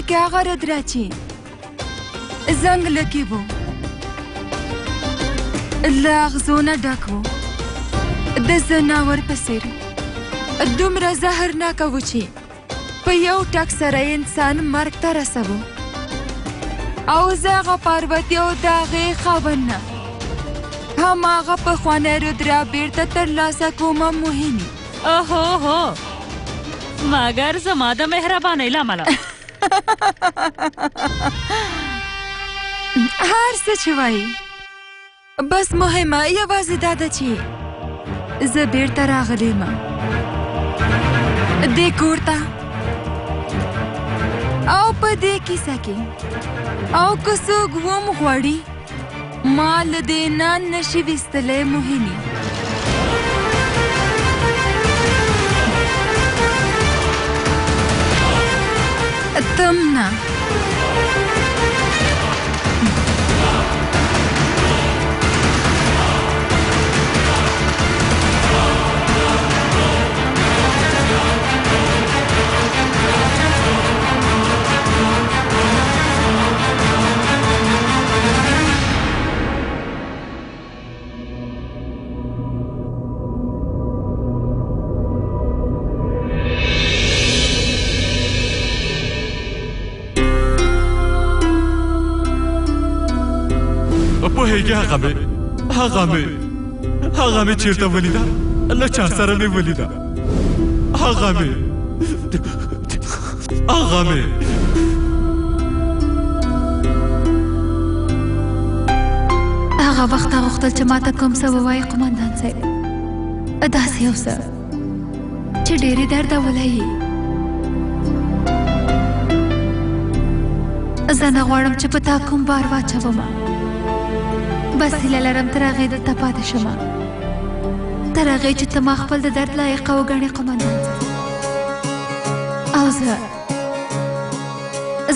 क्या गरज राची زنګ لکی وو لاغزونه ډک وو د زناور په څېر دومره زهرناکه و چې په یو ټک سره انسان مرګ ته رسوو او زه هغه پاروتي او د هغې خاوند نه هماغه پخوانی رودرا بیرته ترلاسه کومه موهیني اوهو مګر زما د مهربانۍ له امله هر څه چې وایي بس مهمه یوازې دا ده چې زه بیرته راغلی یم دې کور ته او په دې کیسه کې او که څوک وم غواړي ما له دې نه نشي ویستلی موهیني تم نه هغه مې چیرته ولیده له چا سره مې ولیده هغه مې هغه وخت غوښتل چې ماته کوم څه ووایي قومندان صاحب داسې یو څه چې ډېرې دردولی یې زه نه غواړم چې په تا کوم بار واچومه بس هیله لرم تر هغې دلته پاتې شمه تر هغې چې ته ما خپل د درد لایقه وګڼې قومندان او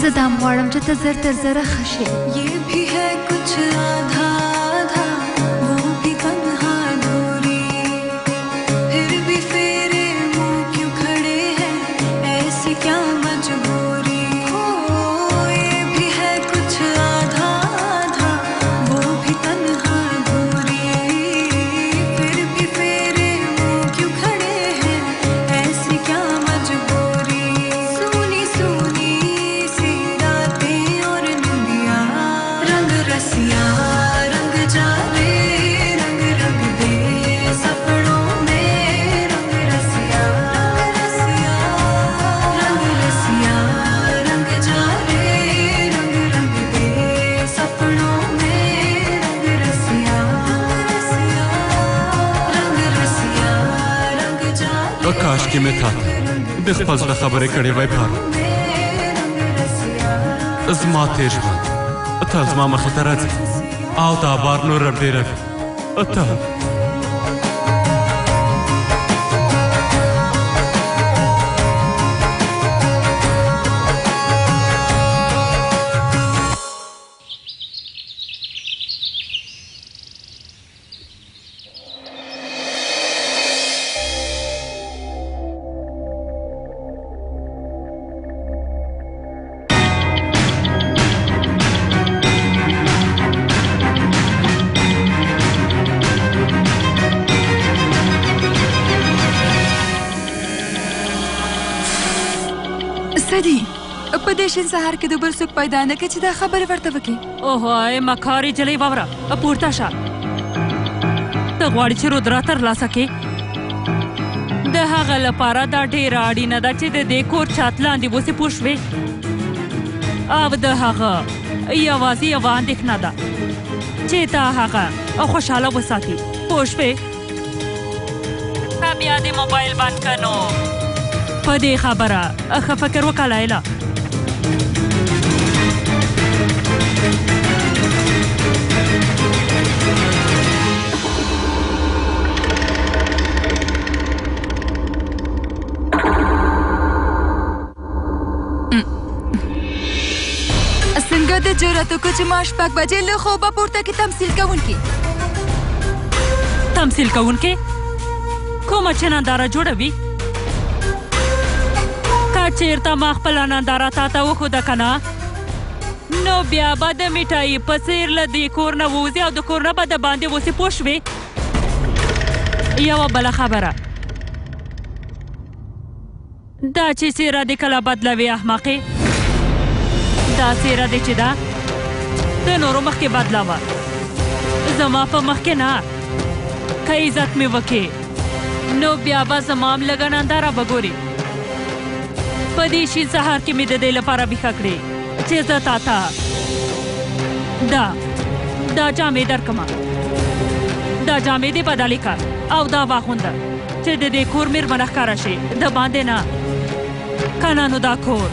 زه دا هم غواړم چې ته زر تر زره ښه شې کاشکې مې تا ته د خپل زړه خبرې کړې وای پلار زما تېر ژوند ته زما مخې ته راځې او دا بار نور هم ډېروي ته په دې شین سهار کې د بل څوک پیدا نه کړي چې دا خبرې ورته وکړي اوهو مکارې جلۍ واوره پورته شه ته غواړې چې رودرا ترلاسه کړې د هغه لپاره دا ډېره اړینه ده چې د دې کور چت لاندې اوسې پوه شوې او د هغه یوازې یوه اندېښنه ده چې تا هغه خوشحاله وساتي پوه شوې بیا دې موبایل بند که نو په دې خبره ښه فکر وکړه لیلا څنګه د جرأت وکړو چې ما شپږ بجې له خوبه پورته کې تمثیل کوونکې کومه چې ننداره جوړوي که کچیرته ما خپل ننداره تا ته وښوده که نه نو بیا به د میټایي په څېر له دې کور نه ووځي او د کور نه به د باندې وسې پوه شوې یوه بله خبره دا چې څېره دې کله بدلوي احمقې دا څېره دې چې ده د نورو مخکې بدلوه زما په مخکې نه که عزت مې وکې نو بیا به زما هم لږه ننداره به ګورې په دې شین سهار کې مې د دې لپاره بیښه کړې چې زه تا ته دا جامې درکمه دا جامې دې بدلې کړه او دا واغونده چې د دې کور مېرمنه ښکاره شي د باندې نه که نه نو دا کور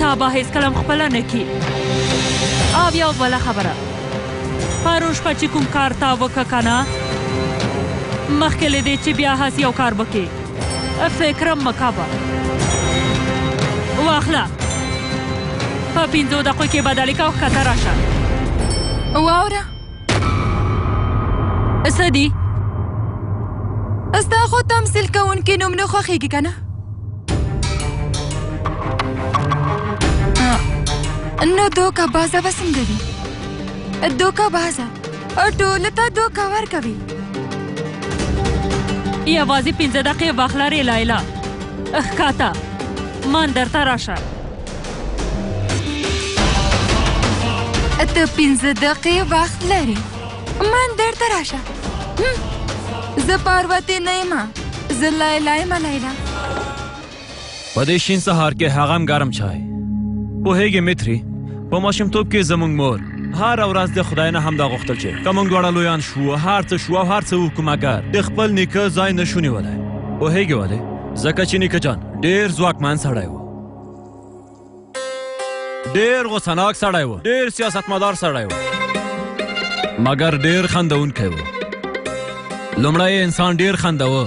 تا به هېڅکله هم خپله نه کي او یو بله خبره پرون شپه چې کوم کار تا وکړه که نه مخکې له دې چې بیا هسې یو کار وکړې فکرم مه کوه واخله په 5 دقیقو کې بدلې که او ښکته راشه واوره څه دي ستا خو تمثیل کوونکي نوم نه خوښېږي که نه نو دوکه بازه به څنګه وي دوکه بازه ټولو ته دوکه ورکوي یوازې 5 دقیقې وخت لرې لیلا ښکته مندر ته راشه ته 5 دقیقې وخت لرې مندر ته راشه زه پاروتې نه یم زه لیلا یم لیلا په دې شین سهار کې هغه هم ګرم چای پوهېږې متري په ماشومتوب کې زموږ مور هره ورځ د خدای نه همدا غوښتل چې که موږ دواړه لویان شو هر څه شو او هر څه وکړو مګر د خپل نیکه ځای نه شو نیولی پوهېږې ولې ځکه چې نیکه جان ډېر ځواکمن سړی و ډېر غوسهناک سړی و ډېر سیاستمدار سړی و مګر ډېر خندونکی و لومړی انسان ډېر خنداوه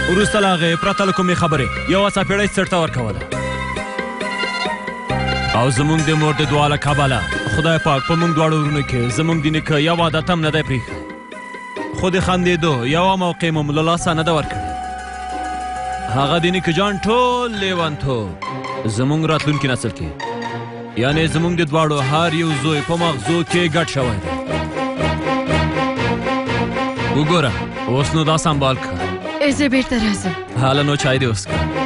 وروسته له هغې پرته له کومې خبرې یوه څپېړۍ سړته ورکوله او زموږ د مور د دعا له کبله خدای پاک په موږ دواړو ورونو کې زموږ د نیکه یو عادت هم نه دی پرېښی خو د خندېدو یوه موقع مو له لاسه نه ده ورکړې هغه د نیکه جان ټول لیونتوب زموږ راتلونکي نسل کې یعنې زموږ د دواړو هر یو زوی په مغزو کې ګډ شوی دی وګوره اوس نو دا سنبال کړه زه بیرته راځم حالا نو چای دې وڅښه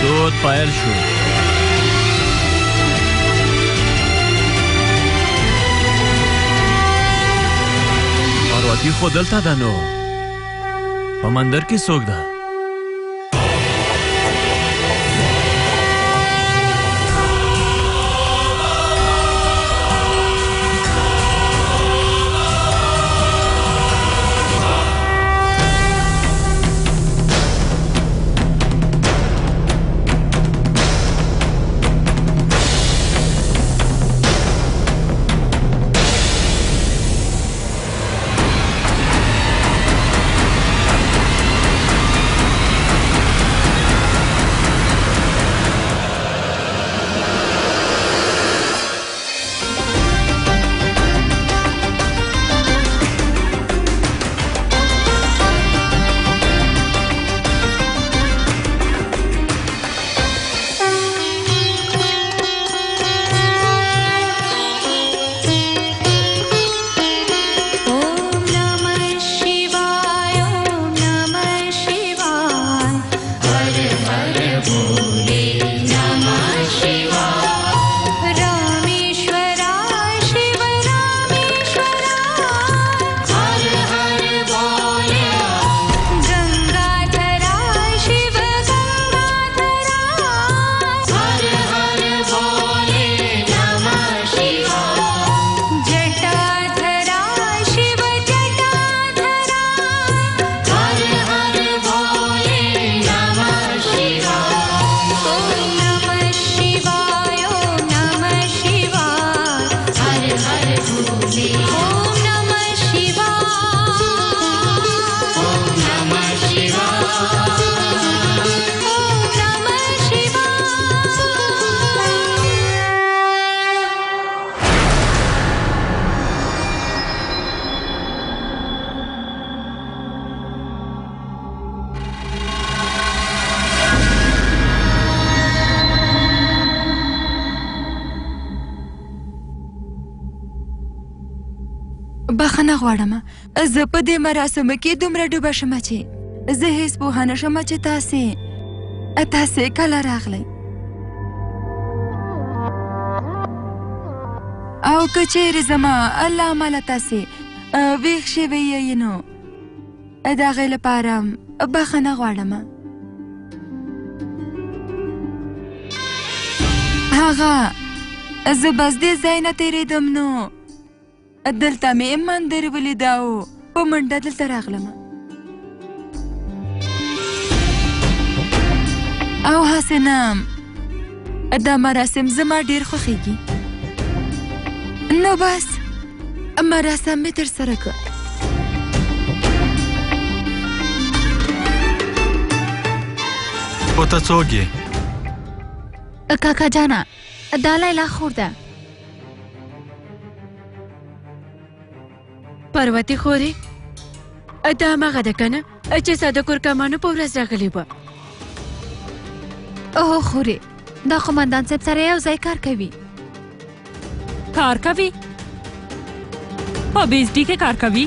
دود پیل شو پاروتي خو دلته ده نو په مندر کې څوک ده بخښنه غواړم زه په دې مراسمو کې دومره ډوبه شمه چې زه هیڅ پوهه نه شمه چې تاسې کله راغلی او که چیرې زما له امله تاسې ویښ شوي یې نو د هغې لپاره بخښنه غواړم هغه زه بس دې ځای نه تېرېدم نو دلته مې مندر ولید او په منډه دلته راغلم او هسې نه دا مراسم زما ډېر خوښېږي نو بس مراسم مې ترسره کړ خو ته څوک یې کاکا جانا دا لیلا خور ده پروتې خورې دا هماغه ده که نه چې ساده کورکمانو په ورځ راغلی وه اوه خورې دا قمندان صاحب سره یو ځای کار کوي کار کوي په بیزډي کې کار کوي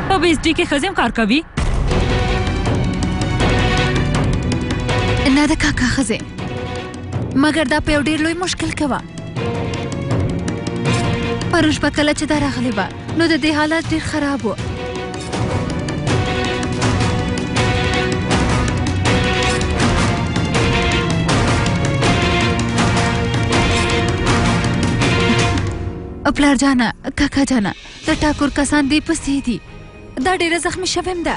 په بیزډي کې ښځې هم کار کوي نه د کاکا ښځې مګر دا په یو ډېر لوی مشکل کې وه پرون شپه کله چې دا راغلې وه نو د دې حالت ډېر خراب و پلار جانا کاکا جانا د ټاکور کسان دې پسې دي دا ډېره زخمي شویم ده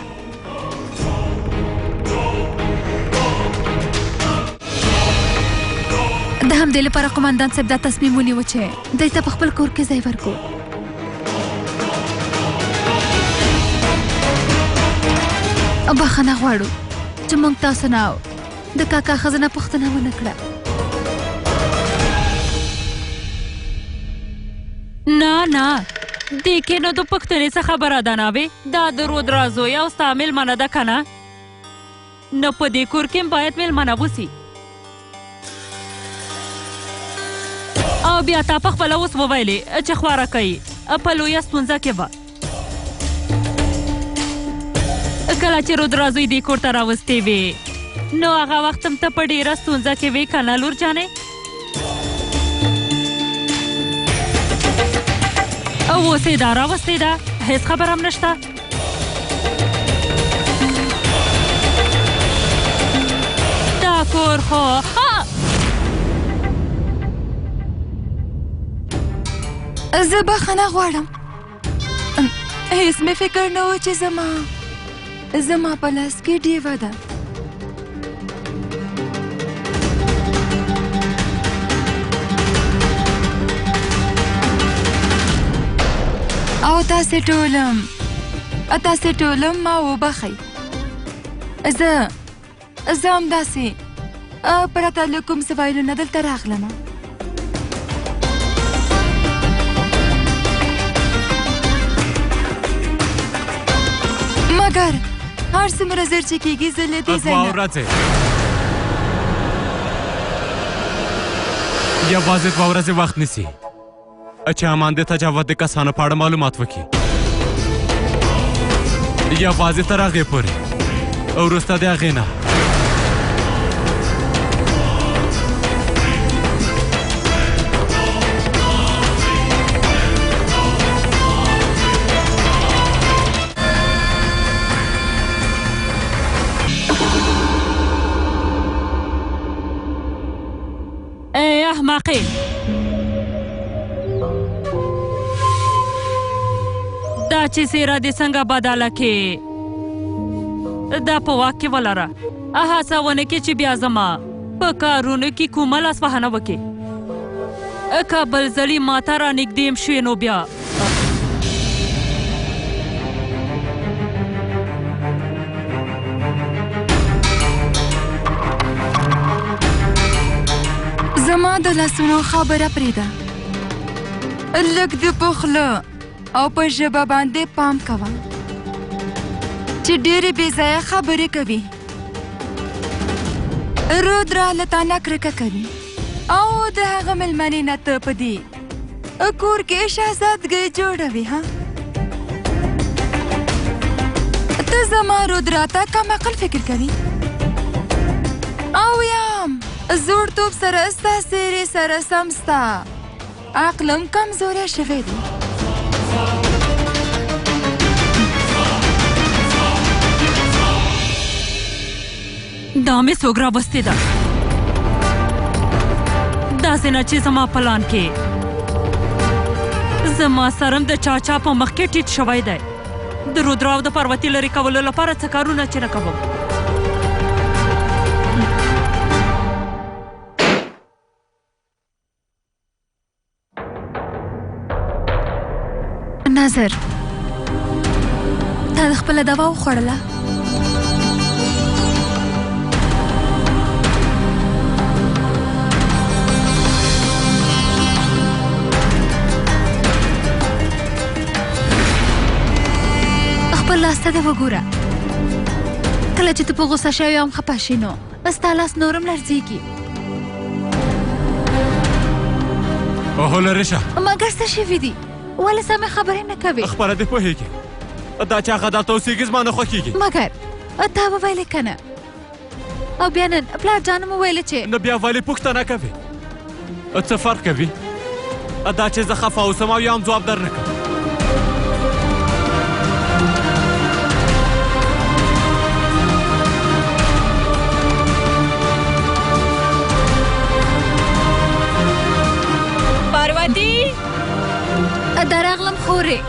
د همدې لپاره قمندان صاحب دا تصمیم ونیو چې دوی ته په خپل کور کې ځای ورکړو بخښنه غواړو چې موږ تاسو نه د کاکا ښځه نه پوښتنه ونه کړه نه دې کې نو د پوښتنې څه خبره ده ناوې دا د رودرا زوی او ستا مېلمنه ده که نه نو په دې کور کې باید مېلمنه وسي او بیا تا په خپله اوس وویلې چې خواره کوي په لویه ستونزه کې وه کله چې رودرا زوی دې کور ته راوستې وې نو هغه وخت هم ته په ډېره ستونزه کې وې که نه لور جانې او اوس یې دا راوستې ده هېڅ خبر هم نشته دا کور خو زه بخښنه غواړم هېڅ مې فکر نه و چې زما په لاس کې ډیوه ده او تاسې ټولم ما وبخئ زه همداسې پرته له کوم څه ویلو نه دلته راغلم مګر هر څومره زر چې کېږي زه له دې ځای نه یوازې دوه ورځې وخت نیسي چې امانده تجاوز د کسانو په اړه معلومات وکړي یوازې تر هغې پورې او وروسته د هغې نه احمقې دا چې څېره دې څنګه بدله کې دا په واک کې ولره هڅه ونه کې چې بیا زما په کارونو کې کومه لاسوهنه وکړې که بل ځلې ما ته رانږدې م شوې نو بیا زما د لاسونو خبره پرېږده لږ د پخله او په ژبه باندې پام کوه چې ډېرې بې ځایه خبرې کوي رودرا له تا نه کرکه کوي او د هغه مېلمنې نه ته په دې کور کې شهزادګۍ جوړوي ها ته زما رودرا ته کم عقل فکر کوي او یم زوړتوب سره ستا څېرې سره سم ستا عقلم کمزوری شوی دی دا مې څوک راوستې ده داسې نه چې زما پلان کې زما سرم د چاچا په مخ کې ټیټ شوی دی د رودرا او د پاروتي لرې کولو لپاره څه کارونه چې نه کوم ناظر تا د خپله دوا وخوړله خپل لاس ته دې وګوره کله چې ته په غوسه شوې او هم خفه شې نو ستا لاس نورم لړزېږي اوهو لریشه مګر څه شوي دي ولې سمې خبرې نه کوې خپله دې پوهېږې دا چې هغه دلته اوسېږي زما نه خوښېږي مګر تا وویلې که نه او بیا نن پلار جانم وویلې چې نو بیا ولې پوښتنه کوې څه فرق کوي دا چې زه خفه اوسم او یا هم ځواب در نه کوم پاروتي درغلم خورې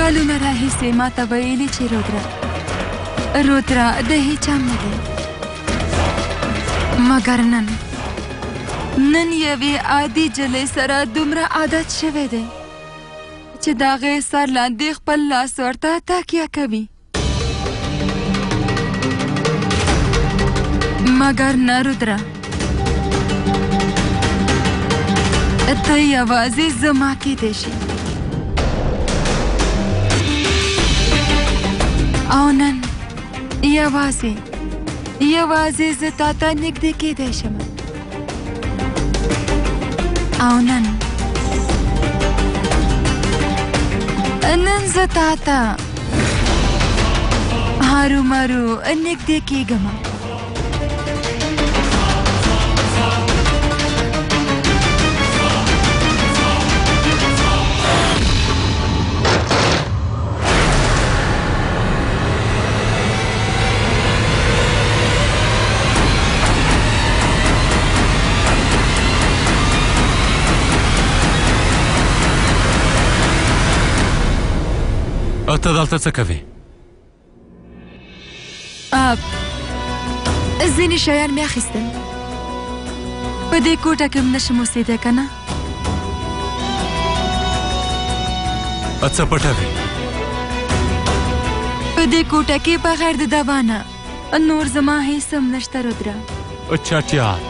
کلونه راهیسې ما ته ویلي چې رودرا د هیچا نه دی مګر نن یوې عادي جلۍ سره دومره عادت شوی دی چې د هغې سر لاندې خپل لاس ورته تکیه کوي مګر نه رودرا ته یوازې زما کیدی شي او نن یوازې زه تا ته نږدې کیدی شم او نن زه تا ته هرومرو نږدې کیږم او ته دلته څه کوې ځینې شیان مې اخیستل په دې کوټه کې هم نشم اوسېدی که نه څه پټوې په دې کوټه کې بغیر د دوا نه نور زما هیڅ هم نشته رودرا چټیات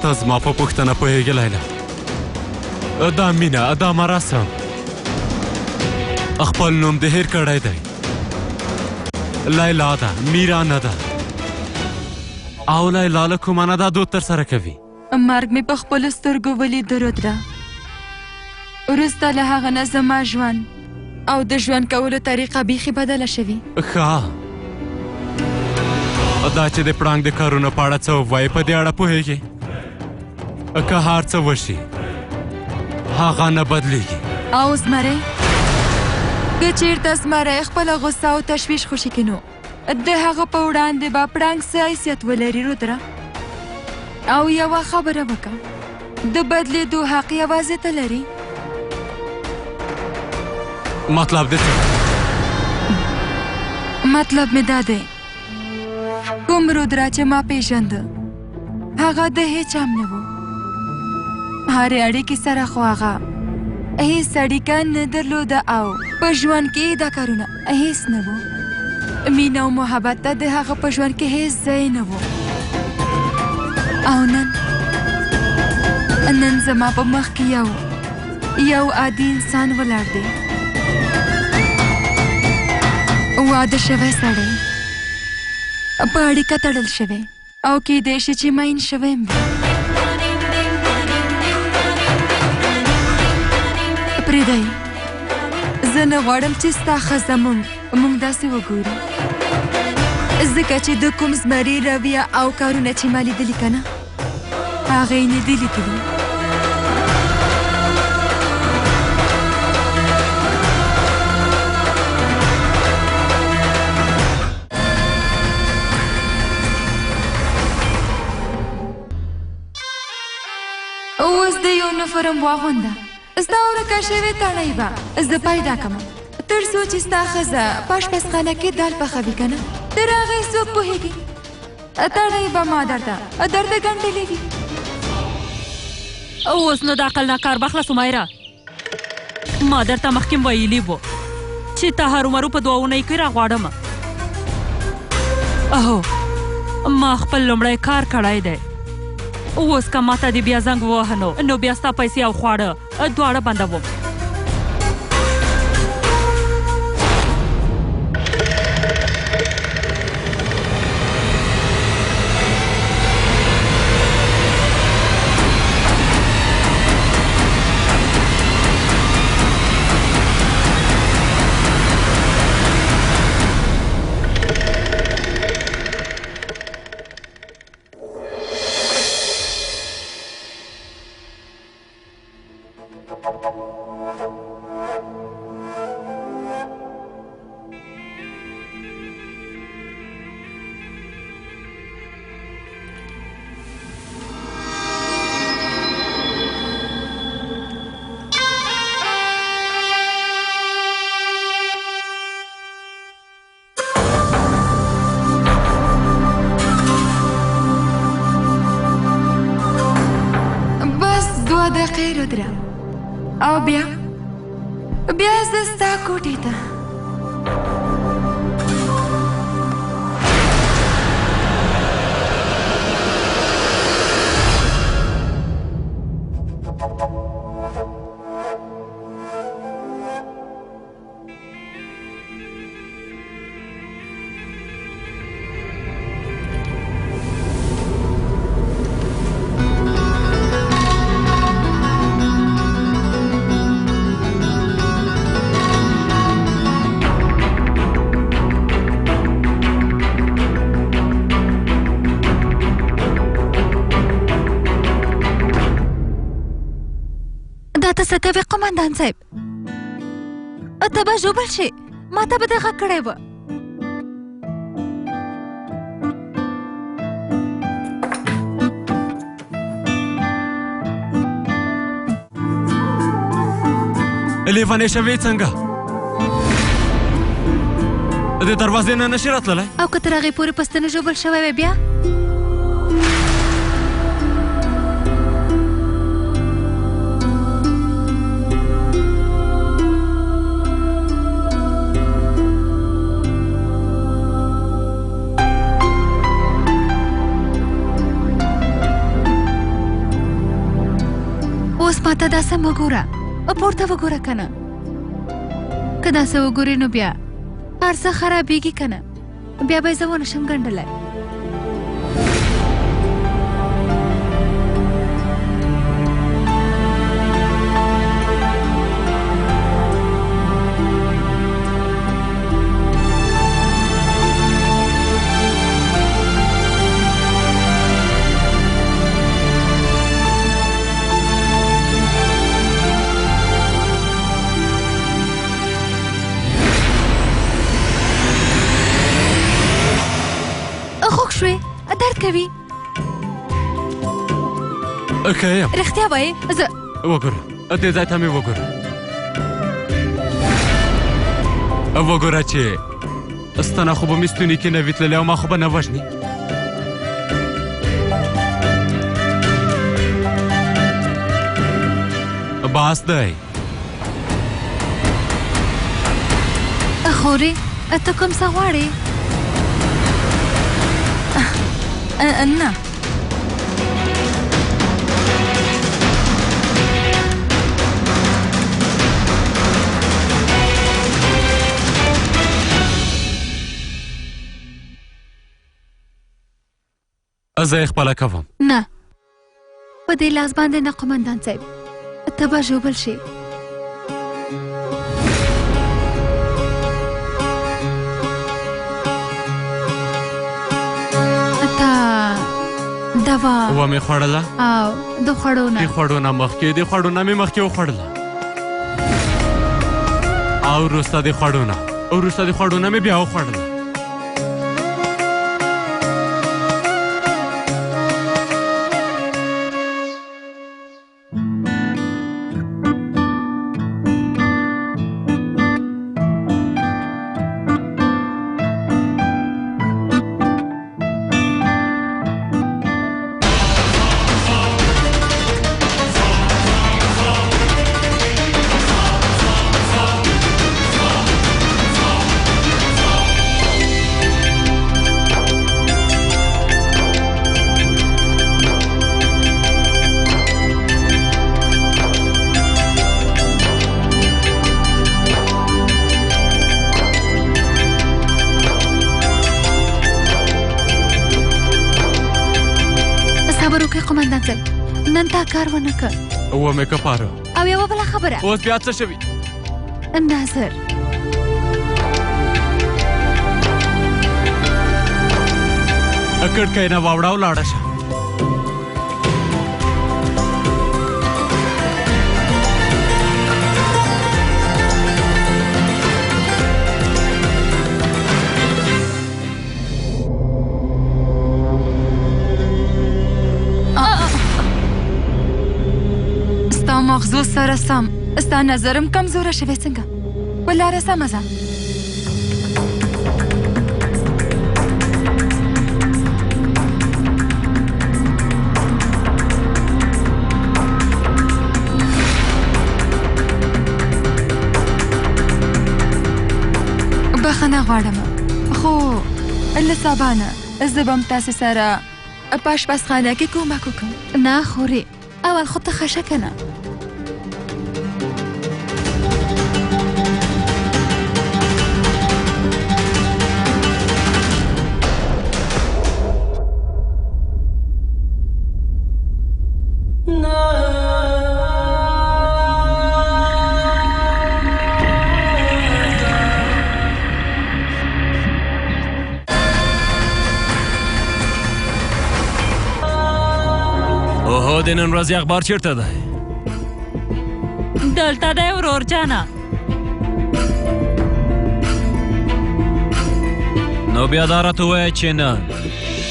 ته زما په پوښتنه پوهېږې لیلا دا مینه دا مراسم خپل نوم دې هېر کړی دی لیلا ده میرا نه ده او لیلا له کومه نه دا دود ترسره کوي مرګ مې په خپلو سترګو ولیده رودرا وروسته له هغه نه زما ژوند او د ژوند کولو طریقه بیخي بدله شوي ښه دا چې د پړانګ د کارونو په اړه څه ووایي په دې اړه پوهېږې که هر څه وشي هغه نه بدلیږي او زمری که چیرته زمری خپله غصه او تشویش خوشي کړي نو د هغه په وړاندې به پړانګ څه حیثیت ولري رودرا او یوه خبره وکړه د بدلېدو حق یوازې ته لري مطلب دې څه مطلب مې دا دی کوم رودرا چې ما پیژنده هغه د هیچ هم نه و هرې اړیکې سره خو هغه هیڅ اړیکه نه درلوده او په ژوند کې دا کارونه هیڅ نه و مینه او محبت ته د هغه په ژوند کې هیڅ ځای نه و او نن زما په مخ کې یو عادي انسان ولاړ دی واده شوی سړی په اړیکه تړل شوی او کیدای شي چې ماین شوی یم پرېږدئ زه نه غواړم چې ستا ښځه موږ داسې وګورو ځکه چې د کوم زمري رویه او کارونه چې ما لیدلي که نه هغه یې نه دي لیدلي اوس د یونیفورم واغونده ستا ورکه شوې تڼۍ به زه پیدا کړم تر څو چې ستا ښځه په اشپزخانه کې دال پخوي که نه تر هغې څوک پوهېږي تڼۍ به ما درته ګنډلې وي اوس نو د عقل نه کار واخله سمیرا ما درته مخکې ویلي وو چې ته هرومرو په دوه اونۍ کې راغواړم اهو ما خپل لومړی کار کړی دی اوس که ماته دې بیا زنګ ووهه نو بیا ستا پیسې او خواړه دواړه بندوم رودرا او بیا زه ستا کوټې ته ته څه کوې قمندان صاحب ته به ژوبل شې ما ته به دې غږ کړی وه لیونې شوې څنګه د دروازې نه نشي راتللی او که تر هغې پورې پسته نه ژوبل شوی وی بیا اوس ماته داسې مه ګوره پورته وګوره که نه که داسې وګورې نو بیا هر څه خرابېږي که نه بیا به یې زه ونه شم ګنډلی درد کوي که یم رښتیا وایې زه وګوره دې ځای ته مې وګوره وګوره چې ستنه خو به مې ستوني کې نه وي تللی او ما خو به نه وژني. باس دی. خورې ته کوم څه غواړې؟ نه زه یې خپله کوم. نه په دې لاس باندې نه قومندان صاحب، ته به ژوبل شې. دوا ومې خوړله او د خوړو نه د خوړو نه مخکې د خوړو نه مې مخکې وخوړله او وروسته د خوړو نه وروسته د خوړو نه مې بیا وخوړله. قومندان صاحب نن تا کار ونه کړ ومې کپاره او یوه بله خبره اوس بیا څه شوي؟ ناظر کړکۍ نه واوړه او لاړه شه. مغزو سره سم ستا نظرم کمزوره شوی څنګه؟ په لاره سمه ځه. بخښنه غواړم خو له سبا نه زه به م تاسې سره په اشپزخانه کې کومک وکړم. نه خورې اول خو ته خشه که نه. اوهو د نن ورځې اخبار چیرته دی؟ دلته دی ورور جانه. نو بیا دا راته ووایه چې نن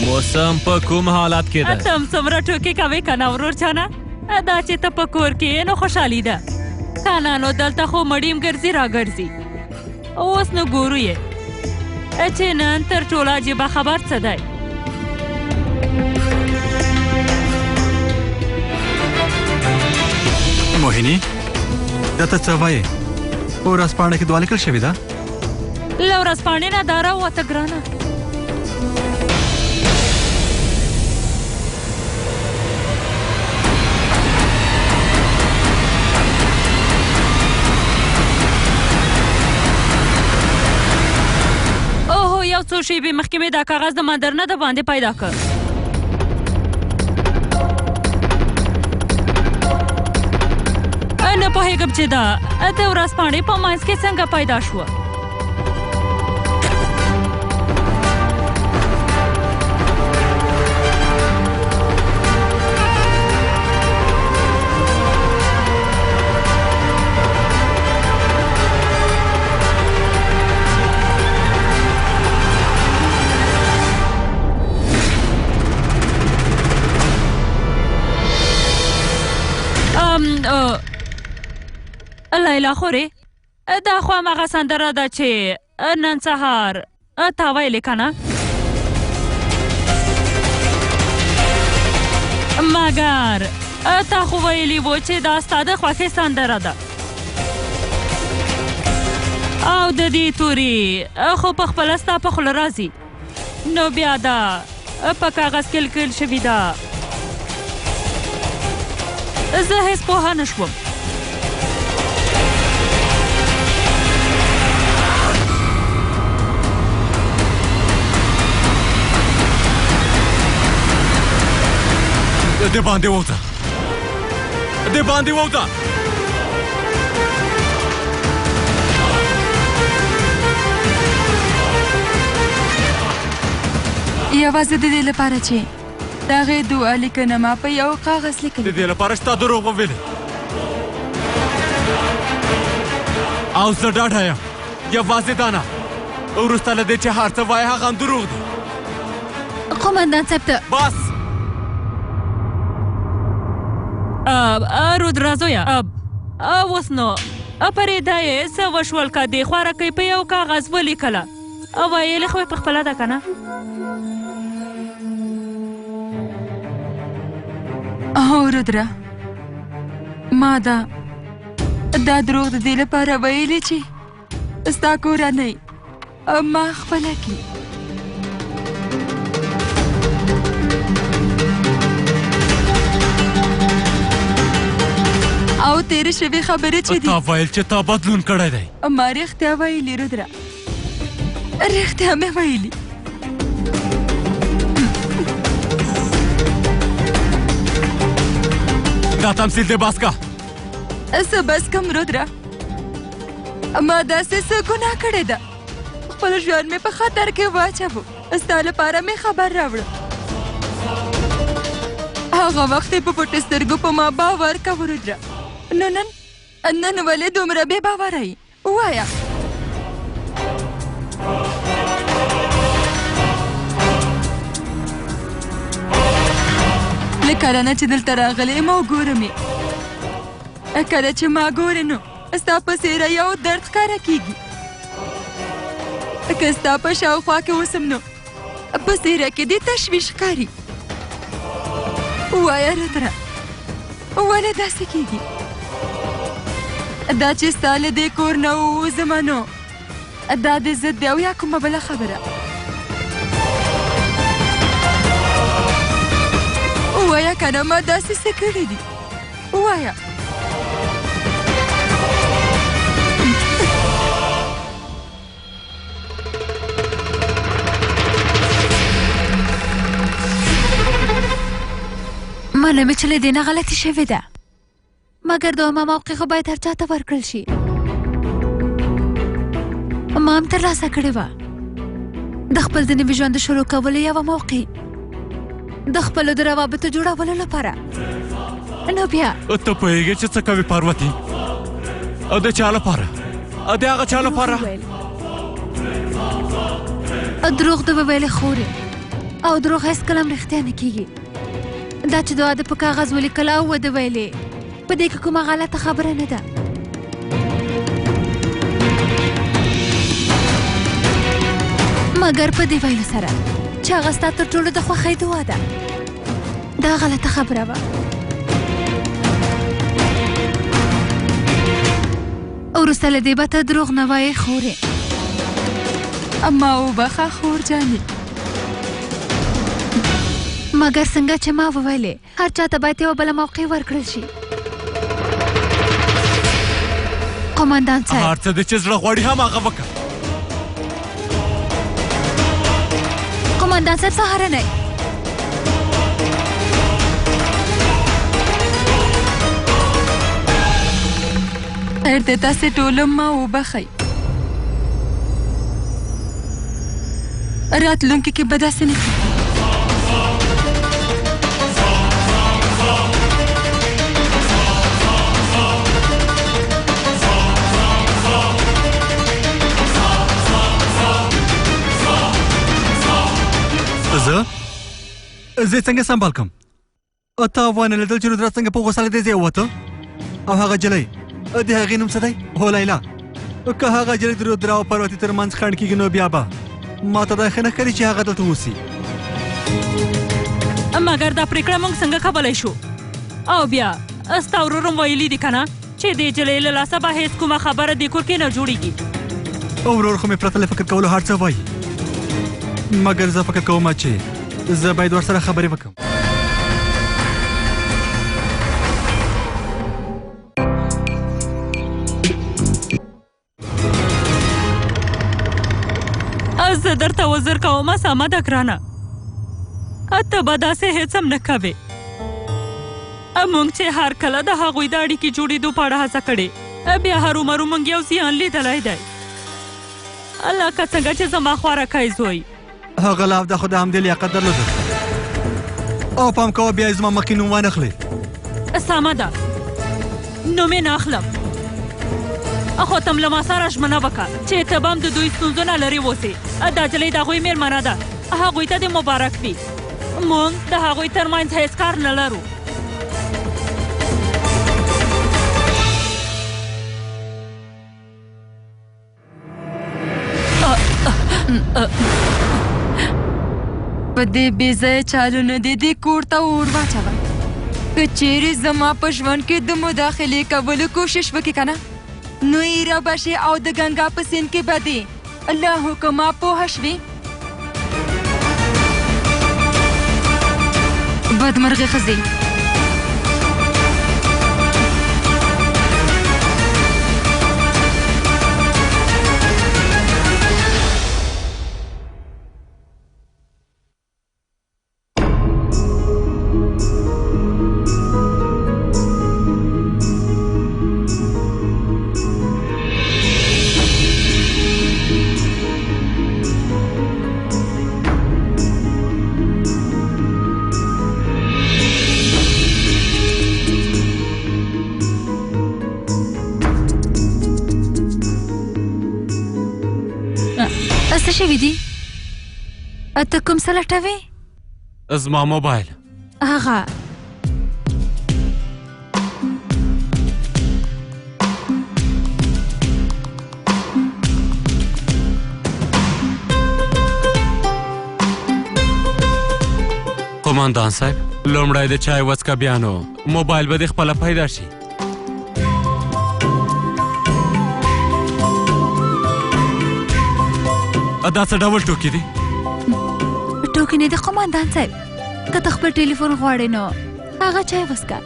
موسم په کوم حالت کې دی؟ ته هم څومره ټوکې کوې که نه ورور جانه؟ دا چې ته په کور کې یې نو خوشحالي ده که نه نو دلته خو مړیم ګرځي راګرځي. اوس نو ګورو یې چې نن تر ټوله عجیبه خبر څه دی. موهینی دا ته څه وایې؟ په ورځپاڼه کې دعا لیکل شوې ده؟ له ورځپاڼې نه دا راووته ګرانه. اوهو یو څو شېبې مخکې مې دا کاغذ د مادر نه د باندې پیدا کړ. نه پوهېږم چې دا د ورځپاڼې په منځ کې څنګه پیدا شوه. لیلا خورې دا خو هماغه سندره ده چې نن سهار تا ویلې که نه مګر تا خو ویلي و چې دا ستا د خوښې سندره ده او د دې توري خو په خپله ستا په خوله راځي نو بیا دا په کاغذ کې لیکل شوي ده زه هیڅ پوهه نه شوم د باندې ووته د باندې ووته یوازې د دې لپاره چې د هغې دعا لیکنه ما په یو کاغذ د لیکلې دې لپاره چې تا دروغ وویلې او زه ډاډه یم یوازې دا نه وروسته له دې چې هر څه وایې هغه هم دروغ دي قومندان صاحب ته بس رودرا زویا اوس نو پرېږده یې څه وشول که دې خوارکۍ په یو کاغذ ولیکله ویلې خو یې په خپله ده که نه هو رودرا ما دا دروغ د دې لپاره ویلي چې ستا کورنۍ ما خپله کړي او تیرې شوې خبرې چې دي تا ویل چې تا بدلون کړی دی ما رښتیا ویلي رودرا رښتیا مې ویلي دا تمثیل دی بس کا څه بس کم رودرا ما داسې څه ګناه کړې ده خپل ژوند مې په خطر کې واچوو ستا لپاره مې خبر راوړه هغه وخت یې په پټو سترګو په ما باور کوه رودرا نو نن ولې دومره بې باوره یې ووایه له کله نه چې دلته راغلی یم او ګورم یې کله چې ما ګورې نو ستا په څېره یو درد ښکاره کېږي که ستا په شاوخوا کې اوسم نو په څېره کې دې تشویش ښکاري ووایه رودرا ولې داسې کېږي دا چې ستا له دې کور نه ووځمه نو دا د ضد دی او یا کومه بله خبره ووایه که نه ما داسې څه کړي دي ووایه معلومه چې له دې نه غلطي شوې ده مګر دویمه موقع خو باید هر چا ته ورکړل شي ما هم ترلاسه کړې وه د خپل د نوي ژوند د شروع کولو یوه موقع د خپلو د روابطو جوړولو لپاره نو بیا ته پوهېږې چې څه کوې پاروتي او د چا لپاره او د هغه چا لپاره دروغ د وویلې خورې او دروغ هېڅکله هم رښتیا نه کېږي دا چې دعا د په کاغذ ولیکله او ود ویلې په دې کې کومه غلطه خبره نه ده مګر په دې ویلو سره چې هغه ستا تر ټولو د خوښۍ دعا ده دا غلطه خبره وه وروسته له دې به ته دروغ نه وایې خورې ما وبخه خور جانې مګر څنګه چې ما وویلې هر چا ته باید یوه بله موقع ورکړل شي قومندان صاحب هر څه د چې زړه غواړي هماغه وکړه قومندان صاحب سهارنی خیر دی تاسې ټوله ما وبخئ راتلونکي کې به داسې نه کېږي زه څنګه سنبال کم تا وانه لیدل چې رودرا څنګه په غوسه له دې ځای ووته او هغه جلۍ د هغې نوم څه دی هو لیلا که هغه جلک د رودرا او پروتي ترمنځ خنډ کېږي نو بیا به ما ته دا ښه نه ښکاري چې هغه دلته اوسي. مګر دا پریکړه موږ څنګه کولی شو؟ او بیا ستا ورور هم ویلي دي که نه چې د نجلۍ له لاسه به هېڅ کومه خبره دې کور کې نه جوړېږي. ورور خو مې پرته له فکر کولو هر څه وایي، مګر زه فکر کوم چې زه باید ورسره خبرې وکړم. زه درته وزر کومه سمه ده ګرانه، ته به داسې هېڅ هم نه کوې. موږ چې هر کله د هغوی د اړیکې جوړېدو په اړه هڅه کړې، بیا هرومرو موږ یو زیان لیدلی دی، لکه څنګه چې زما خوارکی زوی. هغه لا دا خو د همدې لیاقت درلوده، او پام کوه بیا یې زما مخکې نوم وانخلې. سمه ده، نوم یې نه اخلم، خو ته له ما سره ژمنه وکړه چې ته به هم د دوی ستونزو نه لرې اوسې. دا نجلۍ د هغوی مېرمنه ده، هغوی ته دې مبارک وي. موږ د هغوی ترمنځ هېڅ کار نه لرو. په دې بې ځایه چالونه دې کور ته اور واچوه. که چیرې زما په ژوند کې د مداخلې کولو کوشش وکړې که نه، نو ایره به شې او د ګنګا په سیند کې به دې له حکمه پوهه شوې. بدمرغې ښځې، څه شوي دي؟ ته کوم څه لټوې؟ زما موبایل. هغه قوماندان صاحب، لومړی د چای وڅکه بیا نو موبایل به دې خپله پیدا شي. دا څه ډول ټوکې دي؟ ټوکې نه دي قوماندان صاحب، که ته خپل ټلیفون غواړې نو هغه چای وڅکه،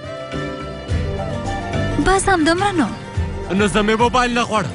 بس همدومره نو. نو زه مې موبایل نه غواړم.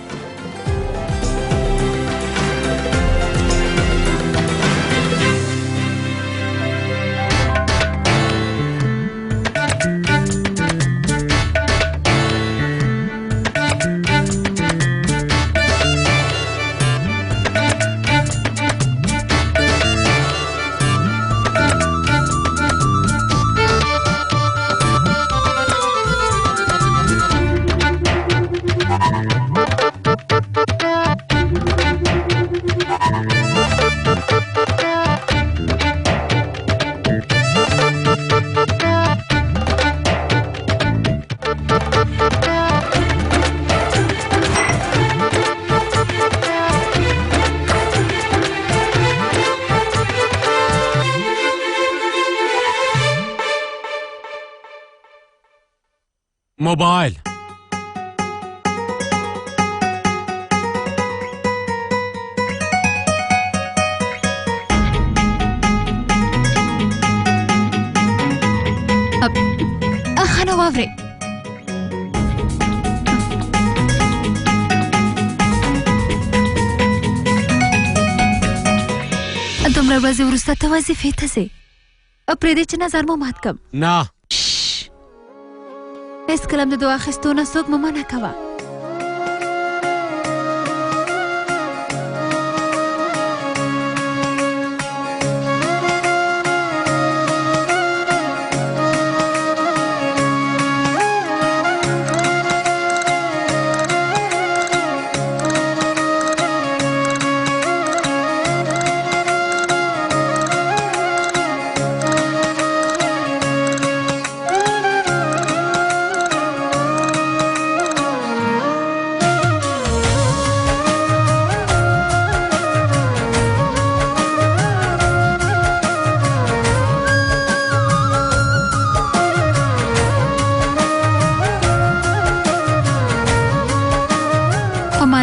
موبایل ښه نو واورې، دومره ورځې وروسته ته وظیفې ته ځې، پرېږدې چې نظر مو مات کړم. نه، هېڅکله هم د دعا اخیستو نه څوک مه منع کوه.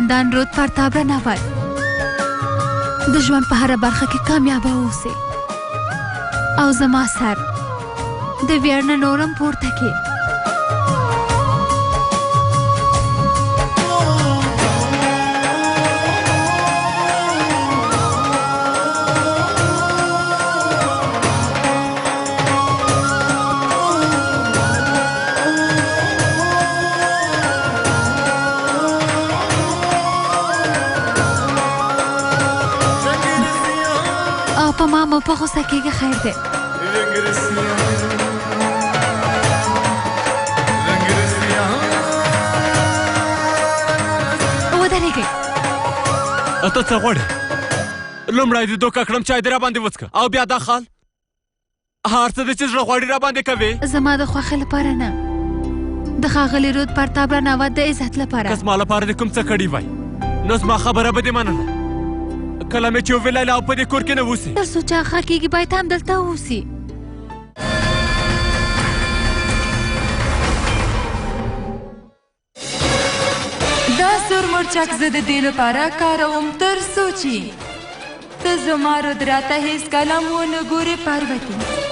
خاوندان رود پرتاب را نوای د ژوند په هره برخه کې کامیابه اوسئ او زما سر د ویاړ نه نورم پورته کې او په ما مو په غوسه کېږه خیر دی ودرېږئ ته څه غواړې لومړی دې دوکه کړم چای دې راباندې وڅښه او بیا دا خال هر څه دې چې زړه غواړي راباندې کوې زما د خوښۍ لپاره نه د ښاغلي رود پرتاب راناوت د عزت لپاره که زما لپاره دې کوم څه کړي وای نو زما خبره به دې منله کله مې چې وویل او په دې کور کې نه اوسې تر څو چې هغه کېږي باید هم دلته اوسي دا سور مرچک زه د دې لپاره کاروم تر څو چې ته زما رود راته هېڅ کله ونه ګورې پاروتي